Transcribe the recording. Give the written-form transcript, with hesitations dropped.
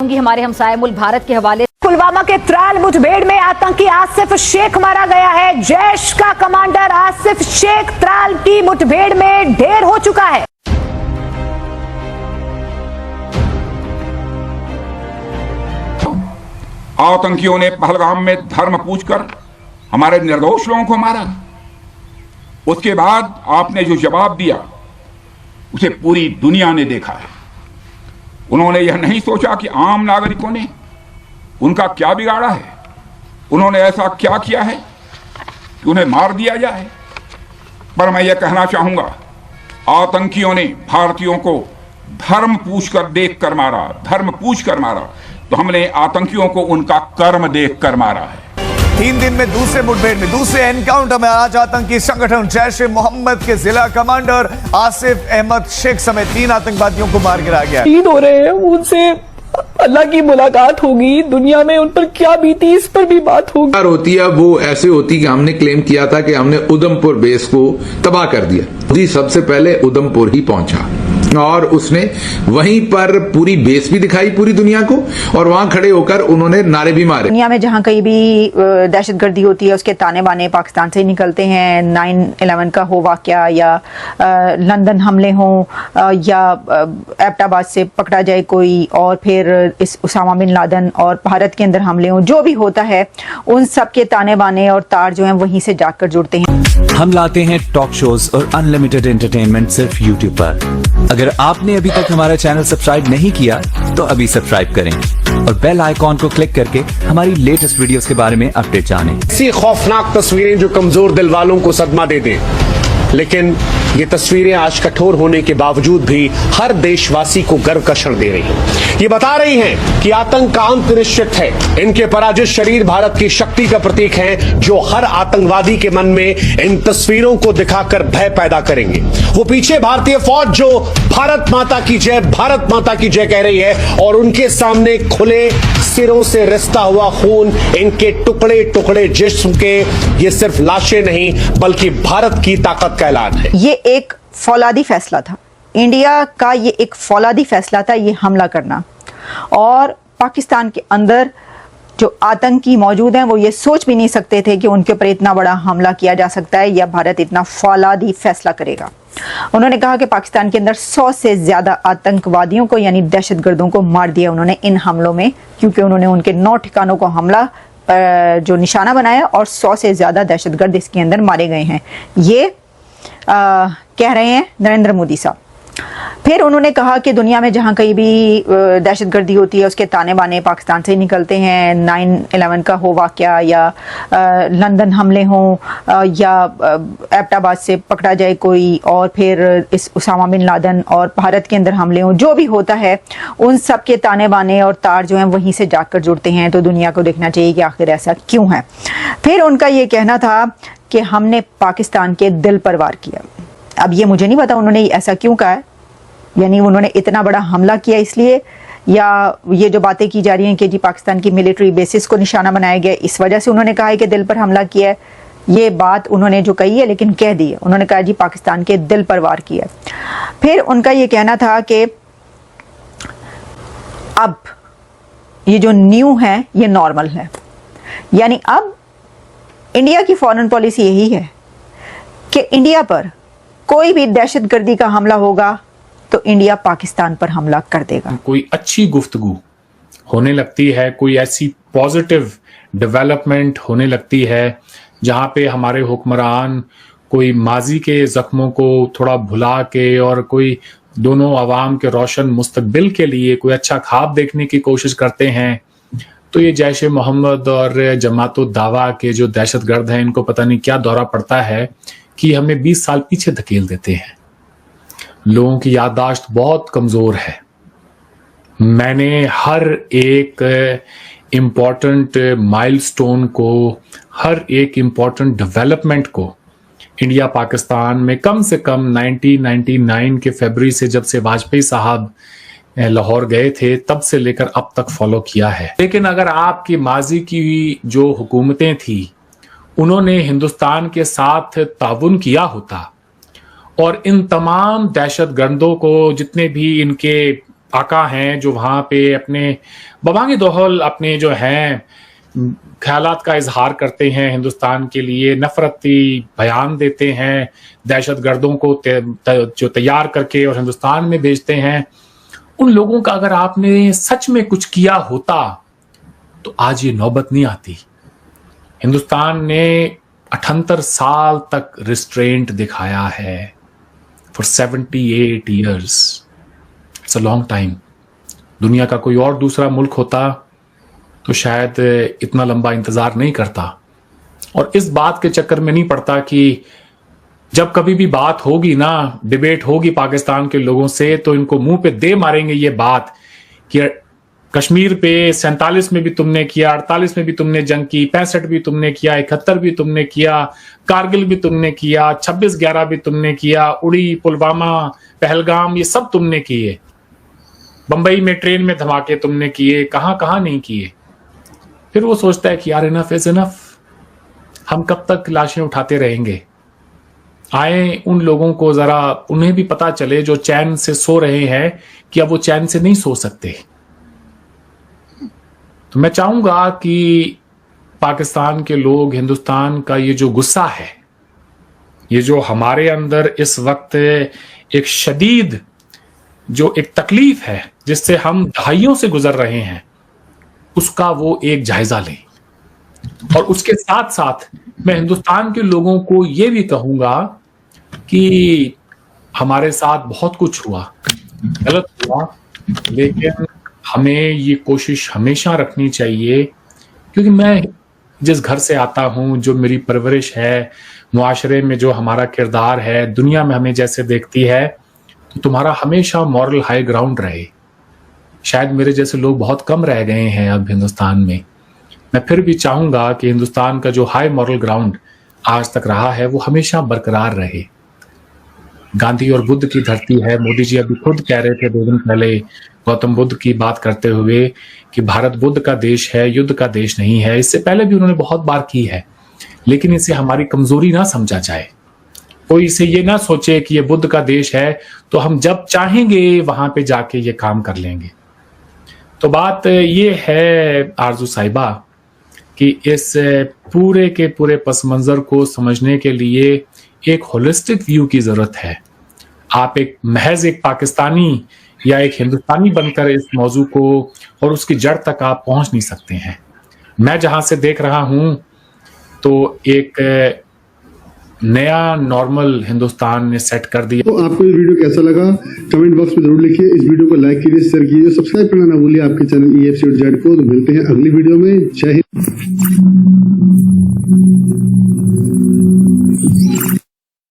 आतंकी हमारे हमसाये मुल्क भारत के हवाले। पुलवामा के त्राल मुठभेड़ में आतंकी आसिफ शेख मारा गया है। जैश का कमांडर आसिफ शेख त्राल की मुठभेड़ में ढेर हो चुका है। आतंकियों ने पहलगाम में धर्म पूछकर हमारे निर्दोष लोगों को मारा। उसके बाद आपने जो जवाब दिया उसे पूरी दुनिया ने देखा है। उन्होंने यह नहीं सोचा कि आम नागरिकों ने उनका क्या बिगाड़ा है, उन्होंने ऐसा क्या किया है कि उन्हें मार दिया जाए। पर मैं यह कहना चाहूंगा, आतंकियों ने भारतीयों को धर्म पूछकर देखकर मारा, धर्म पूछकर मारा, तो हमने आतंकियों को उनका कर्म देखकर मारा है। 3 दिन में दूसरे मुठभेड़ में, दूसरे एनकाउंटर में आज आतंकी संगठन जैश ए मोहम्मद के जिला कमांडर आसिफ अहमद शेख समेत 3 आतंकवादियों को मार गिराया गया। शहीद हो रहे हैं, उनसे अल्लाह की मुलाकात होगी, दुनिया में उन पर क्या बीती इस पर भी बात होगी। होती है वो ऐसे होती कि हमने क्लेम किया था कि हमने उधमपुर बेस को तबाह कर दिया। मोदी सबसे पहले उधमपुर ही पहुंचा और उसने वहीं पर पूरी बेस भी दिखाई पूरी दुनिया को, और वहां खड़े होकर उन्होंने नारे भी मारे। दुनिया में जहां कहीं भी दहशतगर्दी होती है उसके ताने बाने पाकिस्तान से ही निकलते हैं। 9/11 का हो वाकया, या लंदन हमले हों, या एबटाबाद से पकड़ा जाए कोई, और फिर इस उसामा बिन लादेन और भारत के अंदर हमले हों, जो भी होता है उन सब के ताने बाने और तार जो हैं वहीं से जाकर जुड़ते हैं। हम लाते हैं टॉक शोज और अनलिमिटेड एंटरटेनमेंट सिर्फ यूट्यूब पर। अगर आपने अभी तक हमारा चैनल सब्सक्राइब नहीं किया तो अभी सब्सक्राइब करें और बेल आइकॉन को क्लिक करके हमारी लेटेस्ट वीडियोस के बारे में अपडेट जानें। ऐसी खौफनाक तस्वीरें जो कमजोर दिल वालों को सदमा दे दें, लेकिन ये तस्वीरें आज कठोर होने के बावजूद भी हर देशवासी को गर्व का क्षण दे रही हैं। ये बता रही हैं कि आतंक का अंत निश्चित है। इनके पराजित शरीर भारत की शक्ति का प्रतीक हैं, जो हर आतंकवादी के मन में इन तस्वीरों को दिखाकर भय पैदा करेंगे। वो पीछे भारतीय फौज जो भारत माता की जय, भारत माता की जय कह रही है, और उनके सामने खुले सिरों से रिश्ता हुआ खून, इनके टुकड़े टुकड़े जिस्म के, ये सिर्फ लाशें नहीं बल्कि भारत की ताकत का ऐलान है। ये एक फौलादी फैसला था, इंडिया का ये एक फौलादी फैसला था, ये हमला करना। और पाकिस्तान के अंदर जो आतंकी मौजूद हैं वो ये सोच भी नहीं सकते थे कि उनके ऊपर इतना बड़ा हमला किया जा सकता है या भारत इतना फौलादी फैसला करेगा। उन्होंने कहा कि पाकिस्तान के अंदर 100 से ज्यादा आतंकवादियों को यानी दहशतगर्दों को मार दिया उन्होंने इन हमलों में, क्योंकि उन्होंने उनके 9 ठिकानों को हमला जो निशाना बनाया और 100 से ज्यादा दहशतगर्द इसके अंदर मारे गए हैं। ये कह रहे हैं नरेंद्र मोदी साहब। फिर उन्होंने कहा कि दुनिया में जहां कहीं भी दहशतगर्दी होती है उसके ताने बाने पाकिस्तान से ही निकलते हैं। 9/11 का हो वाकया, या लंदन हमले हों, या एबटाबाद से पकड़ा जाए कोई, और फिर इस उसामा बिन लादेन और भारत के अंदर हमले हों, जो भी होता है उन सब के ताने बाने और तार जो हैं वहीं से जाकर जुड़ते हैं। तो दुनिया को देखना चाहिए कि आखिर ऐसा क्यों है। फिर उनका ये कहना था कि हमने पाकिस्तान के दिल पर वार किया। अब ये मुझे नहीं पता उन्होंने ऐसा क्यों कहा है, यानी उन्होंने इतना बड़ा हमला किया इसलिए, या ये जो बातें की जा रही हैं कि जी पाकिस्तान की मिलिट्री बेसिस को निशाना बनाया गया इस वजह से उन्होंने कहा है कि दिल पर हमला किया है। ये बात उन्होंने जो कही है लेकिन कह दी है, उन्होंने कहा जी पाकिस्तान के दिल पर वार किया है। फिर उनका ये कहना था कि अब ये जो न्यू है ये नॉर्मल है, यानी अब इंडिया की फॉरेन पॉलिसी यही है कि इंडिया पर कोई भी दहशतगर्दी का हमला होगा तो इंडिया पाकिस्तान पर हमला कर देगा। कोई अच्छी गुफ्तगू होने लगती है, कोई ऐसी पॉजिटिव डेवलपमेंट होने लगती है जहां पे हमारे हुक्मरान कोई माजी के जख्मों को थोड़ा भुला के और कोई दोनों अवाम के रोशन मुस्तकबिल के लिए कोई अच्छा ख्वाब देखने की कोशिश करते हैं, तो ये जैश ए मोहम्मद और जमात दावा के जो दहशतगर्द हैं इनको पता नहीं क्या दौरा पड़ता है कि हमें 20 साल पीछे धकेल देते हैं। लोगों की याददाश्त बहुत कमजोर है। मैंने हर एक इम्पॉर्टेंट माइलस्टोन को, हर एक इम्पॉर्टेंट डेवलपमेंट को इंडिया पाकिस्तान में कम से कम 1999 के फरवरी से, जब से वाजपेयी साहब लाहौर गए थे, तब से लेकर अब तक फॉलो किया है। लेकिन अगर आपकी माजी की जो हुकूमतें थी उन्होंने हिंदुस्तान के साथ ताउन किया होता और इन तमाम दहशतगर्दों को, जितने भी इनके आका हैं जो वहां पे अपने बवांगे दोहल अपने जो हैं ख्यालात का इजहार करते हैं, हिंदुस्तान के लिए नफरती बयान देते हैं, दहशतगर्दों को जो तैयार करके और हिंदुस्तान में भेजते हैं, उन लोगों का अगर आपने सच में कुछ किया होता तो आज ये नौबत नहीं आती। हिंदुस्तान ने 78 साल तक रिस्ट्रेंट दिखाया है for 78 years। It's a long time. दुनिया का कोई और दूसरा मुल्क होता तो शायद इतना लंबा इंतजार नहीं करता और इस बात के चक्कर में नहीं पड़ता कि जब कभी भी बात होगी ना, डिबेट होगी पाकिस्तान के लोगों से, तो इनको मुंह पे दे मारेंगे ये बात कि कश्मीर पे 47 में भी तुमने किया, 48 में भी तुमने जंग की, 65 भी तुमने किया, 71 भी तुमने किया, कारगिल भी तुमने किया, 26/11 भी तुमने किया, उड़ी, पुलवामा, पहलगाम, ये सब तुमने किए, बंबई में ट्रेन में धमाके तुमने किए, कहां नहीं किए। फिर वो सोचता है कि यार इनफ इज इनफ, हम कब तक लाशें उठाते रहेंगे। आए उन लोगों को जरा उन्हें भी पता चले जो चैन से सो रहे हैं कि अब वो चैन से नहीं सो सकते। तो मैं चाहूंगा कि पाकिस्तान के लोग, हिंदुस्तान का ये जो गुस्सा है, ये जो हमारे अंदर इस वक्त एक शदीद जो एक तकलीफ है जिससे हम दहाइयों से गुजर रहे हैं, उसका वो एक जायजा लें। और उसके साथ साथ मैं हिंदुस्तान के लोगों को ये भी कहूंगा कि हमारे साथ बहुत कुछ हुआ, गलत हुआ, लेकिन हमें ये कोशिश हमेशा रखनी चाहिए, क्योंकि मैं जिस घर से आता हूं, जो मेरी परवरिश है, मुआशरे में जो हमारा किरदार है, दुनिया में हमें जैसे देखती है, तो तुम्हारा हमेशा मॉरल हाई ग्राउंड रहे। शायद मेरे जैसे लोग बहुत कम रह गए हैं अब हिंदुस्तान में। मैं फिर भी चाहूंगा कि हिंदुस्तान का जो हाई मॉरल ग्राउंड आज तक रहा है वो हमेशा बरकरार रहे। गांधी और बुद्ध की धरती है। मोदी जी अभी खुद कह रहे थे 2 दिन पहले गौतम बुद्ध की बात करते हुए कि भारत बुद्ध का देश है, युद्ध का देश नहीं है। इससे पहले भी उन्होंने बहुत बार की है, लेकिन इसे हमारी कमजोरी ना समझा जाए। कोई इसे ये ना सोचे कि ये बुद्ध का देश है तो हम जब चाहेंगे वहां पे जाके ये काम कर लेंगे। तो बात ये है आरजू साहिबा कि इस पूरे के पूरे पस मंजर को समझने के लिए एक होलिस्टिक व्यू की जरूरत है। आप एक महज एक पाकिस्तानी या एक हिंदुस्तानी बनकर इस मौजू को और उसकी जड़ तक आप पहुंच नहीं सकते हैं। मैं जहां से देख रहा हूं तो एक नया नॉर्मल हिंदुस्तान ने सेट कर दिया। तो आपको ये वीडियो कैसा लगा कमेंट बॉक्स में जरूर लिखिए। इस वीडियो को लाइक कीजिए, शेयर कीजिए, सब्सक्राइब करना ना भूलिए आपके चैनल EFC.Z को। तो मिलते हैं अगली वीडियो में। जय हिंद।